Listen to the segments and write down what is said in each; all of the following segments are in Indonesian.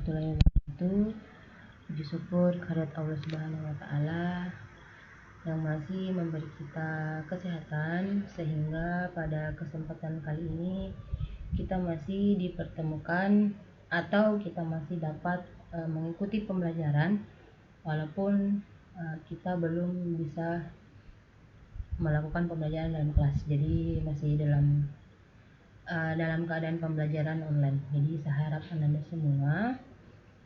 warahmatullahi wabarakatuh. Puji syukur kehadirat Allah Subhanahu wa taala yang masih memberi kita kesehatan sehingga pada kesempatan kali ini kita masih dipertemukan atau kita masih dapat mengikuti pembelajaran walaupun kita belum bisa melakukan pembelajaran dalam kelas. Jadi masih dalam keadaan pembelajaran online. Jadi saya harap Anda semua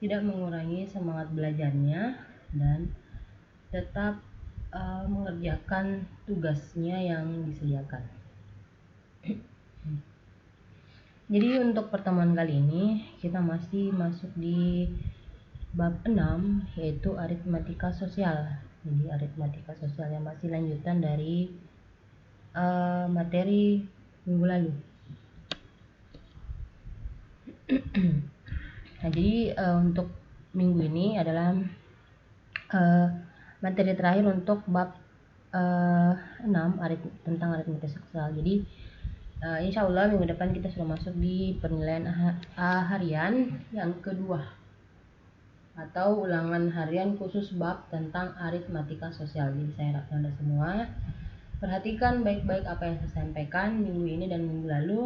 tidak mengurangi semangat belajarnya dan tetap mengerjakan tugasnya yang disediakan. Jadi untuk pertemuan kali ini kita masih masuk di bab 6 yaitu aritmatika sosial. Jadi aritmatika sosial yang masih lanjutan dari materi minggu lalu. Nah, jadi untuk minggu ini adalah materi terakhir untuk bab 6 tentang aritmatika sosial. Jadi insya Allah minggu depan kita sudah masuk di penilaian harian yang kedua atau ulangan harian khusus bab tentang aritmatika sosial. Jadi saya harap Anda semua perhatikan baik-baik apa yang saya sampaikan minggu ini dan minggu lalu.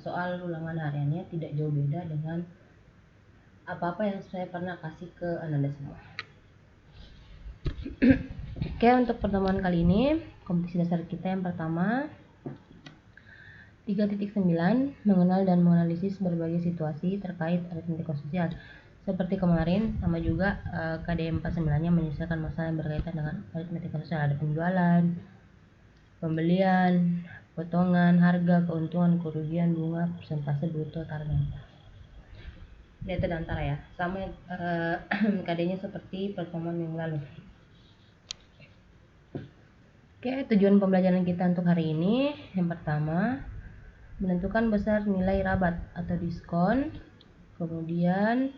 Soal ulangan hariannya tidak jauh beda dengan apa-apa yang saya pernah kasih ke Anda semua. Oke, untuk pertemuan kali ini kompetisi dasar kita yang pertama 3.9 mengenal dan menganalisis berbagai situasi terkait aritmatika sosial. Seperti kemarin sama juga KDM 49-nya menyelesaikan masalah yang berkaitan dengan aritmatika sosial. Ada penjualan, pembelian, potongan harga, keuntungan, kerugian, bunga, persentase, bruto, target. Itu antara ya, sama KD-nya seperti pertemuan minggu lalu. Oke, tujuan pembelajaran kita untuk hari ini yang pertama menentukan besar nilai rabat atau diskon, kemudian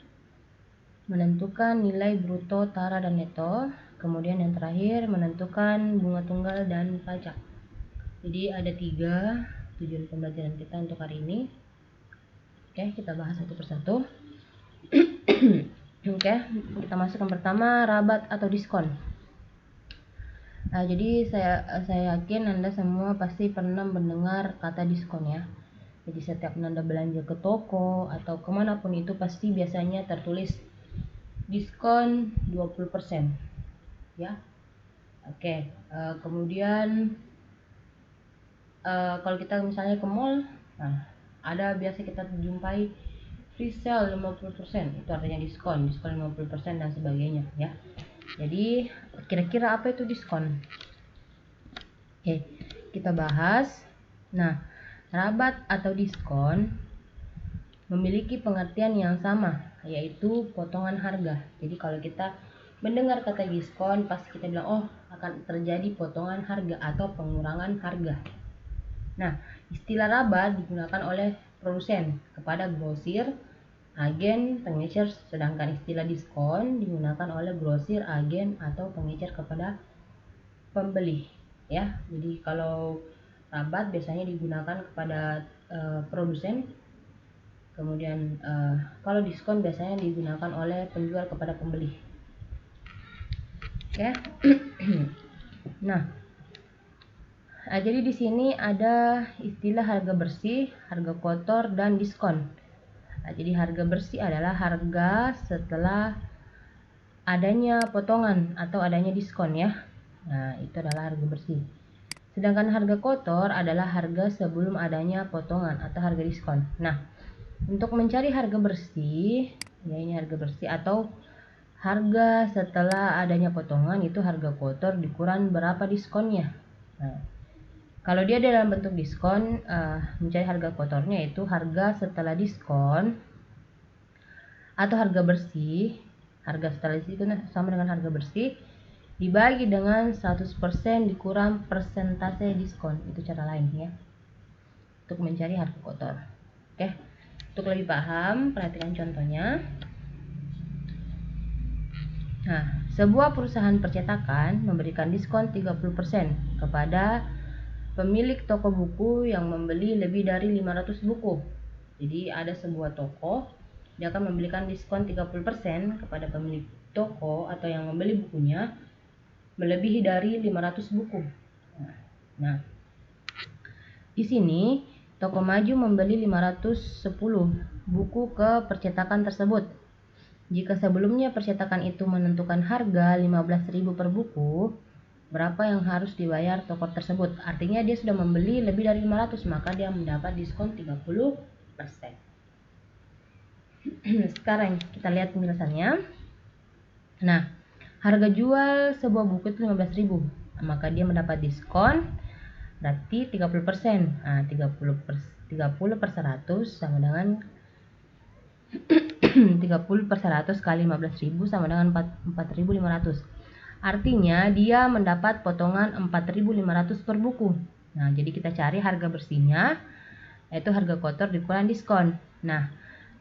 menentukan nilai bruto, tara, dan neto, kemudian yang terakhir menentukan bunga tunggal dan pajak. Jadi ada 3 tujuan pembelajaran kita untuk hari ini. Oke, kita bahas satu persatu. Oke, kita masuk yang pertama, rabat atau diskon. Nah, jadi saya yakin Anda semua pasti pernah mendengar kata diskon ya. Jadi setiap Anda belanja ke toko atau kemanapun itu pasti biasanya tertulis diskon 20% ya. Oke, kemudian kalau kita misalnya ke mall, nah ada biasa kita jumpai free sale 50%, itu artinya diskon 50% dan sebagainya ya. Jadi kira-kira apa itu diskon? Oke, kita bahas. Nah, rabat atau diskon memiliki pengertian yang sama, yaitu potongan harga. Jadi kalau kita mendengar kata diskon, pasti kita bilang oh akan terjadi potongan harga atau pengurangan harga. Nah, istilah rabat digunakan oleh produsen kepada grosir, agen, pengecer, sedangkan istilah diskon digunakan oleh grosir, agen, atau pengecer kepada pembeli ya. Jadi kalau rabat biasanya digunakan kepada produsen, kemudian kalau diskon biasanya digunakan oleh penjual kepada pembeli. Oke. Nah, jadi di sini ada istilah harga bersih, harga kotor, dan diskon. Nah, jadi harga bersih adalah harga setelah adanya potongan atau adanya diskon ya. Nah, itu adalah harga bersih. Sedangkan harga kotor adalah harga sebelum adanya potongan atau harga diskon. Nah, untuk mencari harga bersih, ya ini harga bersih atau harga setelah adanya potongan, itu harga kotor dikurang berapa diskonnya. Nah, kalau dia dalam bentuk diskon, mencari harga kotornya itu harga setelah diskon atau harga bersih. Harga setelah diskon itu sama dengan harga bersih dibagi dengan 100% dikurang persentase diskon. Itu cara lain ya untuk mencari harga kotor. Oke, untuk lebih paham perhatikan contohnya. Nah, sebuah perusahaan percetakan memberikan diskon 30% kepada pemilik toko buku yang membeli lebih dari 500 buku. Jadi ada sebuah toko dia akan memberikan diskon 30% kepada pemilik toko atau yang membeli bukunya melebihi dari 500 buku. Nah, di sini toko maju membeli 510 buku ke percetakan tersebut. Jika sebelumnya percetakan itu menentukan harga 15.000 per buku, berapa yang harus dibayar toko tersebut? Artinya dia sudah membeli lebih dari 500, maka dia mendapat diskon 30%. Sekarang kita lihat penjelasannya. Nah, harga jual sebuah buku itu 15.000, maka dia mendapat diskon berarti 30%. Nah, 30 per 100 sama dengan 30 per 100 kali 15.000 sama dengan 4.500. Artinya dia mendapat potongan 4.500 per buku. Nah, jadi kita cari harga bersihnya, yaitu harga kotor dikurang diskon. Nah,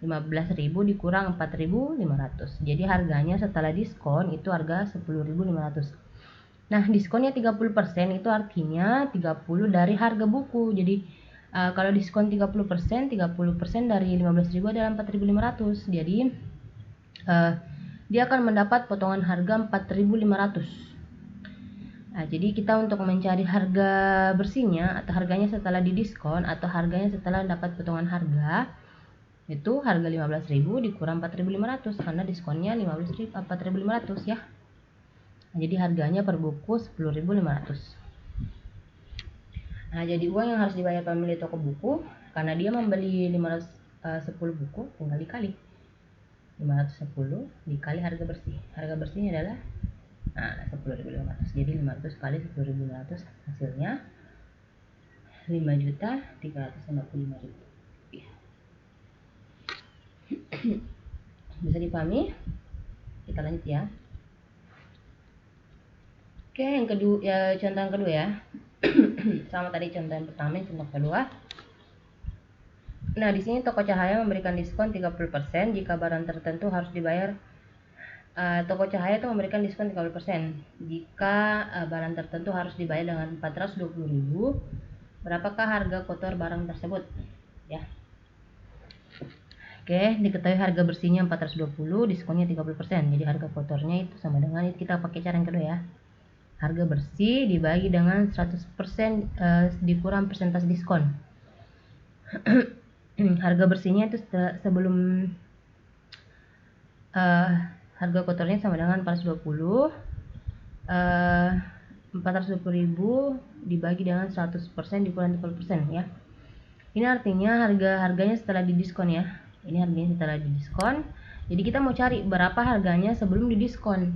15.000 dikurang 4.500. Jadi harganya setelah diskon itu harga 10.500. Nah, diskonnya 30% itu artinya 30 dari harga buku. Jadi kalau diskon 30%, 30% dari 15.000 adalah 4.500. Jadi dia akan mendapat potongan harga 4.500. Nah, jadi kita untuk mencari harga bersihnya atau harganya setelah didiskon atau harganya setelah dapat potongan harga, itu harga 15.000 dikurang 4.500 karena diskonnya 4.500 ya. Nah, jadi harganya per buku 10.500. Nah, jadi uang yang harus dibayar pemilik toko buku karena dia membeli 510 buku, tinggal dikali 510 dikali harga bersih. Harga bersihnya adalah 10.500. Jadi 500 kali 10.500 hasilnya 5.355.000. Bisa dipahami? Kita lanjut ya. Oke, yang kedua ya, contoh yang kedua ya. Sama tadi contoh yang pertama, contoh kedua. Nah, di sini toko cahaya memberikan diskon 30% jika barang tertentu harus dibayar. Toko cahaya itu memberikan diskon 30% jika barang tertentu harus dibayar dengan 420.000. Berapakah harga kotor barang tersebut? Ya. Oke, diketahui harga bersihnya 420, diskonnya 30%. Jadi harga kotornya itu sama dengan, kita pakai cara yang kedua ya. Harga bersih dibagi dengan 100% dikurang persentase diskon. Harga bersihnya itu sebelum harga kotornya sama dengan 420. 420.000 dibagi dengan 100% dikurang 30% ya. Ini artinya harganya setelah didiskon ya. Ini harganya setelah didiskon. Jadi kita mau cari berapa harganya sebelum didiskon.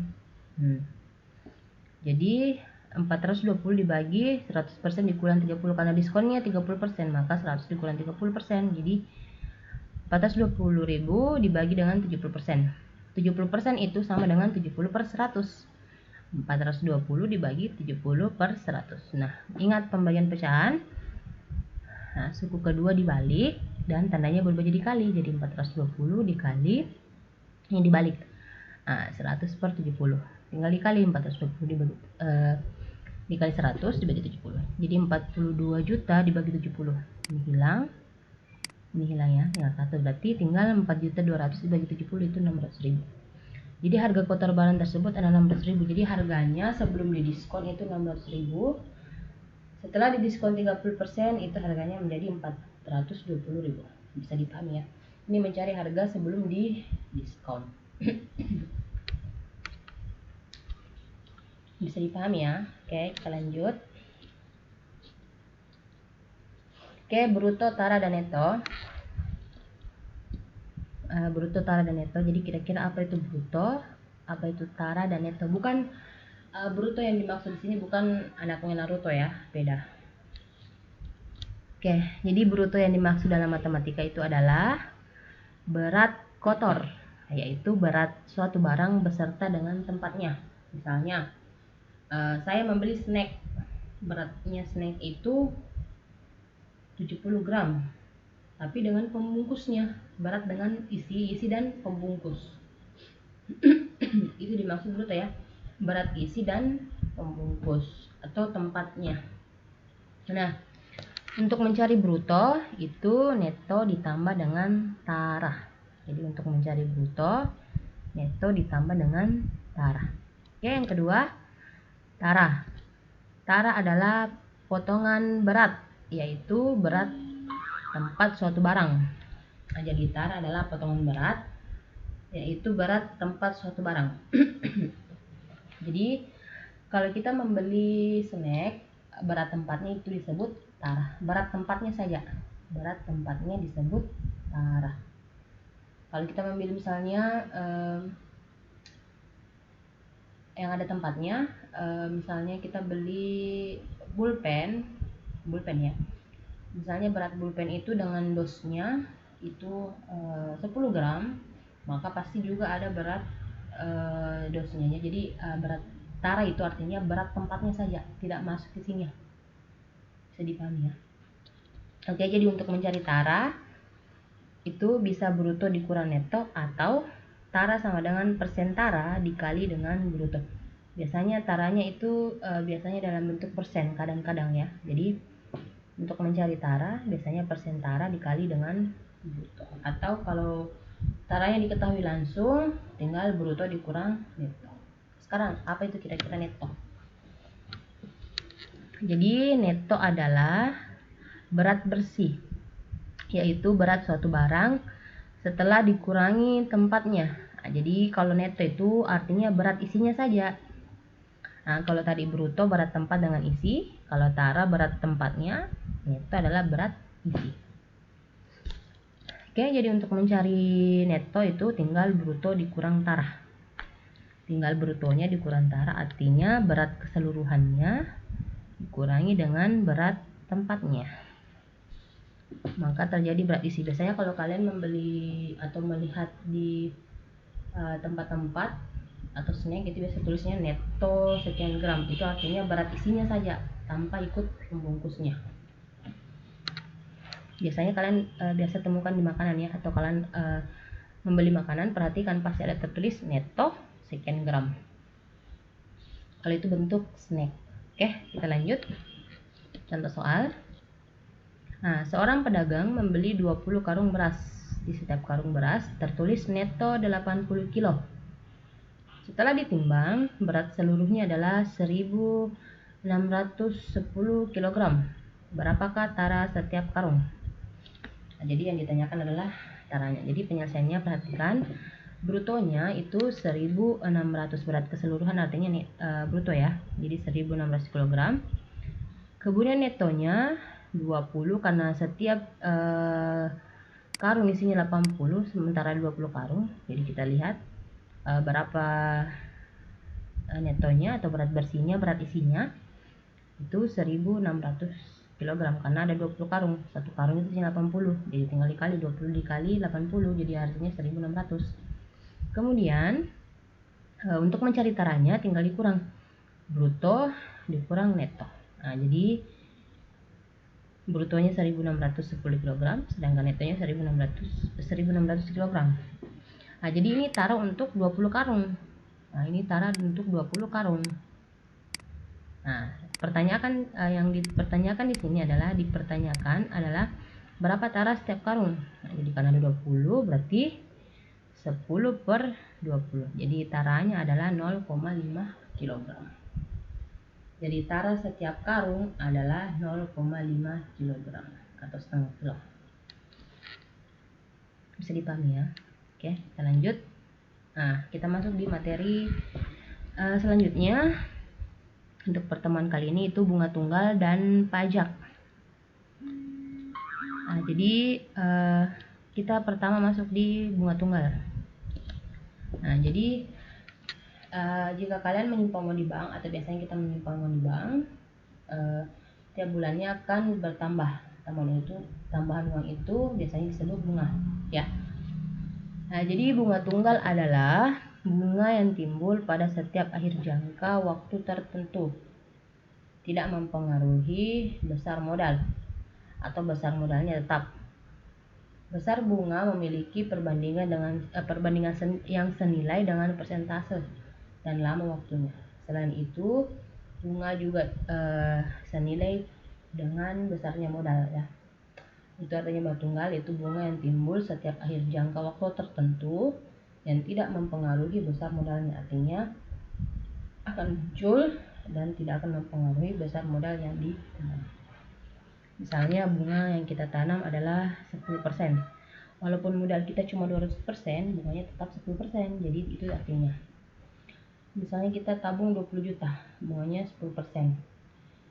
Jadi 420 dibagi 100% dikurang 30 karena diskonnya 30%, maka 100 dikurang 30%. Jadi 420.000 dibagi dengan 70%. 70% itu sama dengan 70 per 100. 420 dibagi 70 per 100. Nah, ingat pembagian pecahan. Nah, suku kedua dibalik dan tandanya berubah jadi kali. Jadi 420 dikali yang dibalik. Nah, 100 per 70. Tinggal dikali 420 dikali 100 dibagi 70. Jadi 42 juta dibagi 70. Ini hilang. Ini hilang ya, tinggal 1. Berarti tinggal 4.200.000 dibagi 70 itu 600.000. Jadi harga kotor barang tersebut adalah 600.000. Jadi harganya sebelum didiskon itu 600.000. Setelah didiskon 30% itu harganya menjadi 420.000. Bisa dipahami ya. Ini mencari harga sebelum didiskon. Bisa dipahami ya. Oke, kita lanjut. Oke, bruto, tara, dan neto. Bruto, tara, dan neto. Jadi kira-kira apa itu bruto, apa itu tara, dan neto? Bukan bruto yang dimaksud di sini bukan anaknya Naruto ya, beda. Oke, jadi bruto yang dimaksud dalam matematika itu adalah berat kotor, yaitu berat suatu barang beserta dengan tempatnya. Misalnya saya membeli snack, beratnya snack itu 70 gram, tapi dengan pembungkusnya, berat dengan isi dan pembungkus. Itu dimaksud bruto ya, berat isi dan pembungkus atau tempatnya. Nah, untuk mencari bruto itu neto ditambah dengan tara. Jadi untuk mencari bruto, neto ditambah dengan tara. Oke, yang kedua, tara. Tara adalah potongan berat, yaitu berat tempat suatu barang. Nah, jadi tara adalah potongan berat, yaitu berat tempat suatu barang. Jadi kalau kita membeli snack, berat tempatnya itu disebut tara. Berat tempatnya saja, berat tempatnya disebut tara. Kalau kita membeli misalnya yang ada tempatnya, misalnya kita beli pulpen ya. Misalnya berat pulpen itu dengan dosnya itu 10 gram, maka pasti juga ada berat dosnya. Jadi berat tara itu artinya berat tempatnya saja, tidak masuk isinya. Bisa dipahami ya. Oke, jadi untuk mencari tara itu bisa bruto dikurang neto, atau tara sama dengan persen tara dikali dengan bruto. Biasanya taranya itu biasanya dalam bentuk persen kadang-kadang ya. Jadi untuk mencari tara biasanya persen tara dikali dengan bruto, atau kalau taranya diketahui langsung tinggal bruto dikurang neto. Sekarang apa itu kira-kira neto? Jadi neto adalah berat bersih, yaitu berat suatu barang setelah dikurangi tempatnya. Nah, jadi kalau neto itu artinya berat isinya saja. Nah, kalau tadi bruto berat tempat dengan isi, kalau tara berat tempatnya, neto adalah berat isi. Oke, jadi untuk mencari neto itu tinggal bruto dikurang tara. Tinggal brutonya dikurang tara, artinya berat keseluruhannya dikurangi dengan berat tempatnya, maka terjadi berat isi. Biasanya kalau kalian membeli atau melihat di tempat-tempat atau snack itu biasa tulisnya neto sekian gram, itu artinya berat isinya saja tanpa ikut pembungkusnya. Biasanya kalian biasa temukan di makanan ya, atau kalian membeli makanan, perhatikan pasti ada tertulis neto sekian gram kalau itu bentuk snack. Oke, kita lanjut contoh soal. Nah, seorang pedagang membeli 20 karung beras. Di setiap karung beras tertulis neto 80 kilo. Setelah ditimbang, berat seluruhnya adalah 1610 kg. Berapakah tara setiap karung? Nah, jadi yang ditanyakan adalah taranya. Jadi penyelesaiannya perhatikan, brutonya itu 1600, berat keseluruhan artinya bruto ya. Jadi 1600 kg. Kemudian netonya 20 karena setiap karung isinya 80 sementara 20 karung. Jadi kita lihat berapa netonya atau berat bersihnya, berat isinya itu 1600 kg karena ada 20 karung. Satu karung itu isinya 80. Jadi tinggal dikali 20 dikali 80, jadi artinya 1600. Kemudian untuk mencari taranya tinggal dikurang bruto dikurang neto. Nah, jadi brutonya 1610 kg sedangkan netonya 1600 kg. Nah, jadi ini tara untuk 20 karung. Nah, ini tara untuk 20 karung. Nah, yang dipertanyakan di sini adalah berapa tara setiap karung. Nah, jadi karena ada 20 berarti 10 per 20. Jadi taranya adalah 0,5 kg. Jadi tara setiap karung adalah 0,5 kg atau setengah kilo. Bisa dipahami ya? Oke, kita lanjut. Nah, kita masuk di materi selanjutnya. Untuk pertemuan kali ini itu bunga tunggal dan pajak. Nah, jadi kita pertama masuk di bunga tunggal. Nah, jadi jika kalian menyimpan uang di bank, atau biasanya kita menyimpan uang di bank, tiap bulannya akan bertambah. Tambahan uang itu biasanya disebut bunga, ya. Nah, jadi bunga tunggal adalah bunga yang timbul pada setiap akhir jangka waktu tertentu, tidak mempengaruhi besar modal atau besar modalnya tetap. Besar bunga memiliki perbandingan yang senilai dengan persentase dan lama waktunya. Selain itu, bunga juga senilai dengan besarnya modal ya. Itu artinya bunga tunggal itu bunga yang timbul setiap akhir jangka waktu tertentu yang tidak mempengaruhi besar modalnya. Artinya akan muncul dan tidak akan mempengaruhi besar modal yang ditanam. Misalnya bunga yang kita tanam adalah 10%. Walaupun modal kita cuma 200%, bunganya tetap 10%. Jadi itu artinya. Misalnya kita tabung 20 juta, bunganya 10%.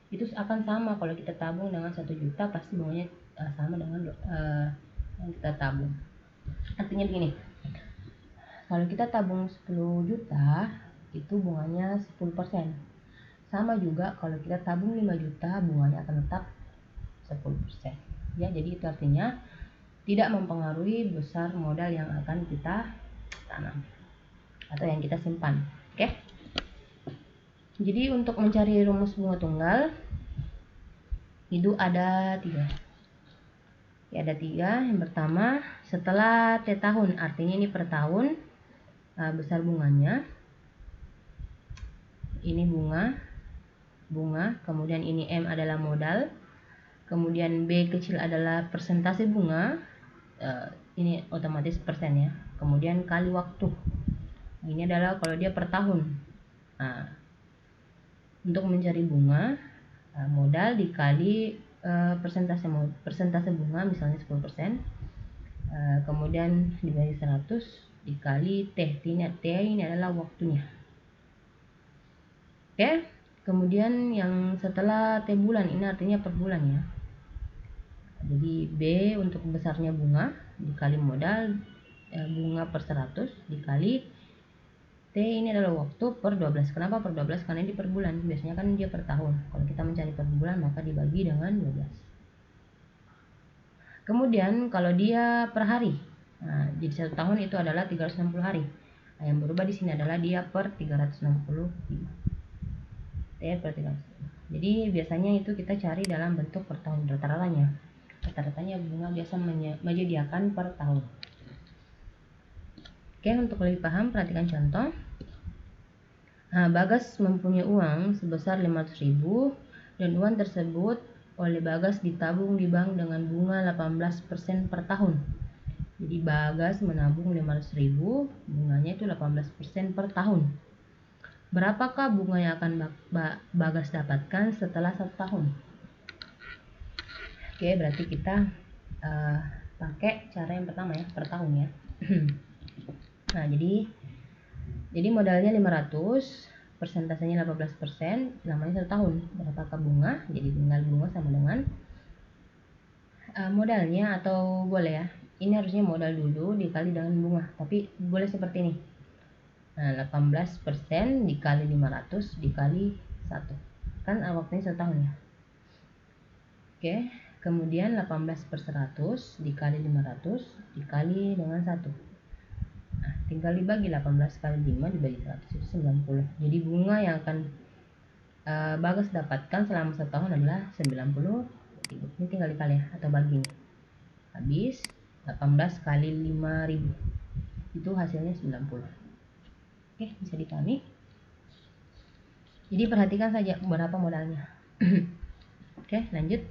Itu akan sama kalau kita tabung dengan 1 juta, pasti bunganya sama dengan yang kita tabung. Artinya begini, kalau kita tabung 10 juta, itu bunganya 10%. Sama juga kalau kita tabung 5 juta, bunganya akan tetap 10%. Ya, jadi itu artinya tidak mempengaruhi besar modal yang akan kita tanam atau yang kita simpan. Oke? Jadi untuk mencari rumus bunga tunggal itu ada 3. Ya, ada 3. Yang pertama, setelah T tahun, artinya ini per tahun, besar bunganya. Ini bunga, kemudian ini M adalah modal, kemudian B kecil adalah persentase bunga, ini otomatis persen ya, kemudian kali waktu. Ini adalah kalau dia per tahun. Nah, untuk mencari bunga, modal dikali persentase bunga, misalnya 10%, kemudian dibagi 100 dikali T. T ini adalah waktunya. Oke, kemudian yang setelah T bulan, ini artinya per bulan ya. Jadi B untuk besarnya bunga dikali modal, bunga per 100 dikali T ini adalah waktu per 12. Kenapa per 12? Karena ini per bulan. Biasanya kan dia per tahun. Kalau kita mencari per bulan maka dibagi dengan 12. Kemudian kalau dia per hari, nah, jadi 1 tahun itu adalah 360 hari. Nah, yang berubah di sini adalah dia per 365. T per 365. Jadi biasanya itu kita cari dalam bentuk per tahun rata-ratanya. Rata-ratanya bunga biasa menyediakan per tahun. Oke, untuk lebih paham perhatikan contoh. Nah, Bagas mempunyai uang sebesar 500.000 dan uang tersebut oleh Bagas ditabung di bank dengan bunga 18% per tahun. Jadi Bagas menabung 500.000, bunganya itu 18% per tahun. Berapakah bunga yang akan Bagas dapatkan setelah 1 tahun? Oke, berarti kita pakai cara yang pertama ya, per tahun ya. Nah, jadi modalnya 500, persentasenya 18%, lamanya 1 tahun. Berapakah bunga? Jadi tinggal bunga sama dengan modalnya, atau boleh ya, ini harusnya modal dulu dikali dengan bunga, tapi boleh seperti ini. Nah, 18% dikali 500 dikali 1. Kan waktunya 1 tahun ya. Oke, kemudian 18 per 100 dikali 500 dikali dengan 1. Nah, tinggal dibagi 18 kali 5 dibagi 100 itu 90. Jadi bunga yang akan Bagas dapatkan selama 1 tahun adalah 90. Ini tinggal dikali ya, atau bagi. Habis 18 kali 5.000 itu hasilnya 90. Oke, bisa dipahami. Jadi perhatikan saja berapa modalnya. Oke, lanjut.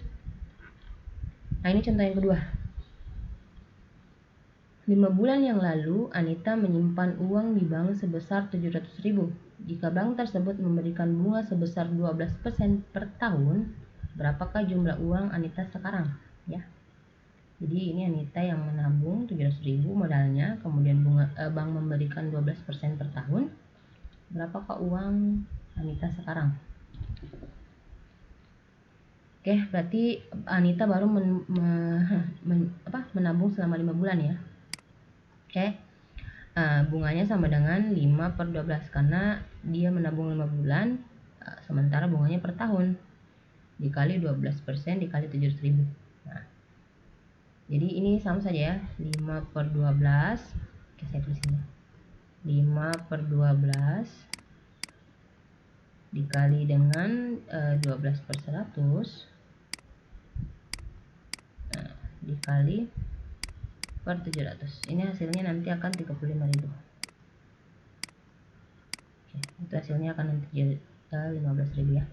Nah, ini contoh yang kedua. 5 bulan yang lalu, Anita menyimpan uang di bank sebesar 700.000. Jika bank tersebut memberikan bunga sebesar 12% per tahun, berapakah jumlah uang Anita sekarang? Ya. Jadi ini Anita yang menabung 700.000 modalnya, kemudian bank memberikan 12% per tahun. Berapakah uang Anita sekarang? Oke, berarti Anita baru menabung selama 5 bulan ya. Oke, bunganya sama dengan 5 per 12 karena dia menabung 5 bulan, sementara bunganya per tahun dikali 12% dikali 700.000. Nah, jadi ini sama saja ya, 5 per 12. Oke, saya tulis ini 5 per 12 dikali dengan 12 per 100, nah, dikali per 700. Ini hasilnya nanti akan 35.000. Oke, itu hasilnya akan nanti jadi 15.000 ya.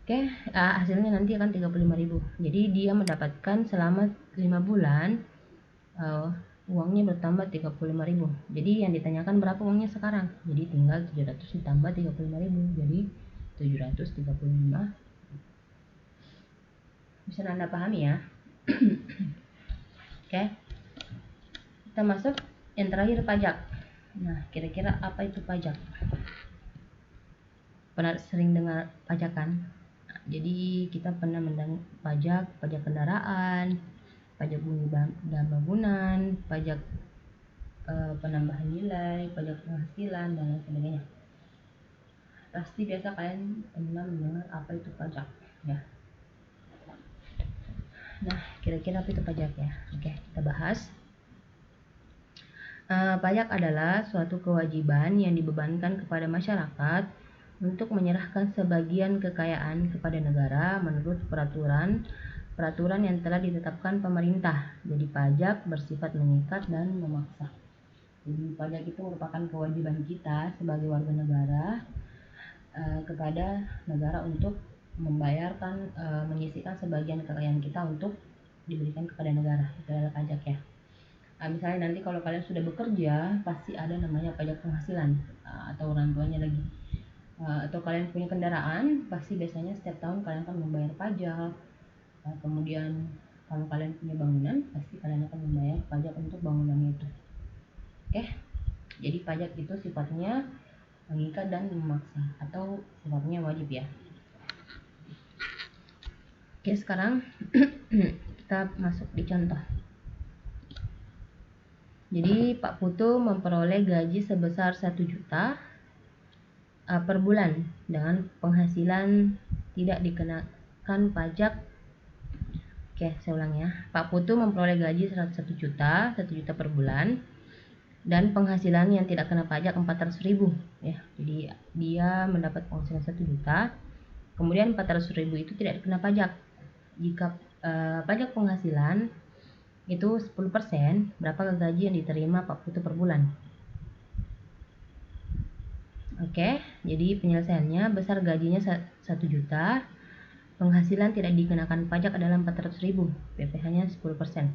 Oke, hasilnya nanti akan 35.000. Jadi dia mendapatkan selama 5 bulan uangnya bertambah 35.000. Jadi yang ditanyakan berapa uangnya sekarang. Jadi tinggal 700 ditambah 35.000. Jadi 735. Bisa Anda pahami ya? Oke. Kita masuk yang terakhir, pajak. Nah, kira-kira apa itu pajak? Pernah sering dengar pajak kan? Jadi kita pernah mendengar pajak kendaraan, pajak bumi dan bangunan, pajak penambahan nilai, pajak penghasilan, dan lain sebagainya. Pasti biasa kalian pernah mendengar apa itu pajak, ya. Nah, kira-kira apa itu pajak ya? Oke, kita bahas. Pajak adalah suatu kewajiban yang dibebankan kepada masyarakat untuk menyerahkan sebagian kekayaan kepada negara menurut peraturan yang telah ditetapkan pemerintah. Jadi pajak bersifat mengikat dan memaksa. Jadi pajak itu merupakan kewajiban kita sebagai warga negara kepada negara untuk membayarkan, menyisihkan sebagian kekayaan kita untuk diberikan kepada negara. Itu adalah pajak ya. Misalnya nanti kalau kalian sudah bekerja, pasti ada namanya pajak penghasilan, atau orang tuanya lagi. Atau kalian punya kendaraan, pasti biasanya setiap tahun kalian akan membayar pajak. Kemudian kalau kalian punya bangunan, pasti kalian akan membayar pajak untuk bangunannya itu. Oke, jadi pajak itu sifatnya mengikat dan memaksa, atau sifatnya wajib ya. Oke, sekarang kita masuk di contoh. Jadi Pak Putu memperoleh gaji sebesar 1 juta per bulan dengan penghasilan tidak dikenakan pajak. Oke, saya ulang ya. Pak Putu memperoleh gaji 1 juta per bulan dan penghasilan yang tidak kena pajak 400.000 ya. Jadi dia mendapat penghasilan 1 juta, kemudian 400.000 itu tidak dikena pajak. Jika pajak penghasilan itu 10%, berapa gaji yang diterima Pak Putu per bulan? Oke, jadi penyelesaiannya, besar gajinya 1 juta, penghasilan tidak dikenakan pajak adalah 400.000, PPh-nya 10%.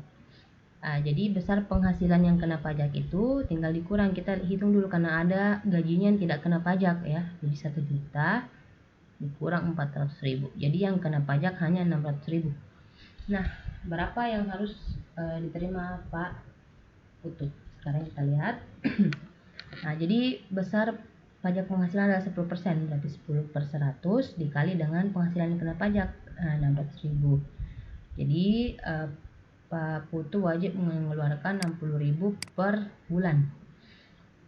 Jadi besar penghasilan yang kena pajak itu tinggal dikurang, kita hitung dulu karena ada gajinya yang tidak kena pajak ya. Jadi 1 juta dikurang 400.000, jadi yang kena pajak hanya 600.000. Nah, berapa yang harus diterima Pak Putu? Sekarang kita lihat. Nah, jadi besar pajak penghasilan adalah 10%, berarti 10 per 100 dikali dengan penghasilan yang kena pajak 600.000. Jadi Pak Putu wajib mengeluarkan 60.000 per bulan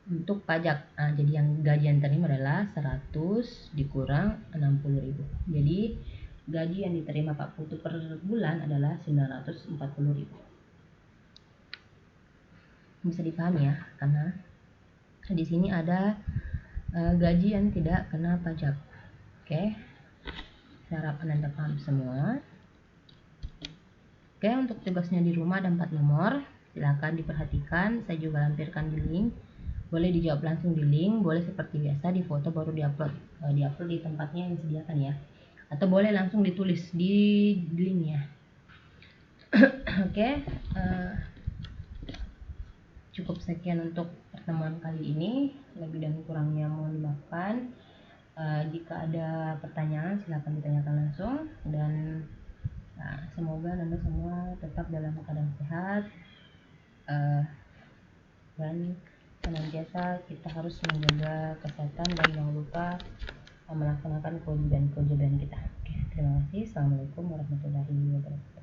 untuk pajak. Jadi yang gaji yang terima adalah 100 dikurang 60.000. Jadi gaji yang diterima Pak Putu per bulan adalah 940.000. Bisa dipahami ya, karena di sini ada gaji yang tidak kena pajak. Oke, saya harap Anda paham semua. Oke, untuk tugasnya di rumah ada 4 nomor, silakan diperhatikan. Saya juga lampirkan di link. Boleh dijawab langsung di link, boleh seperti biasa di foto baru diupload di tempatnya yang disediakan ya. Atau boleh langsung ditulis di linknya. Oke, cukup sekian untuk pertemuan kali ini. Lebih dan kurangnya mohon dimaafkan. Jika ada pertanyaan silakan ditanyakan langsung, dan semoga Anda semua tetap dalam keadaan sehat, dan senantiasa kita harus menjaga kesehatan dan jangan lupa melaksanakan kewajiban kita. Oke, terima kasih. Assalamualaikum warahmatullahi wabarakatuh.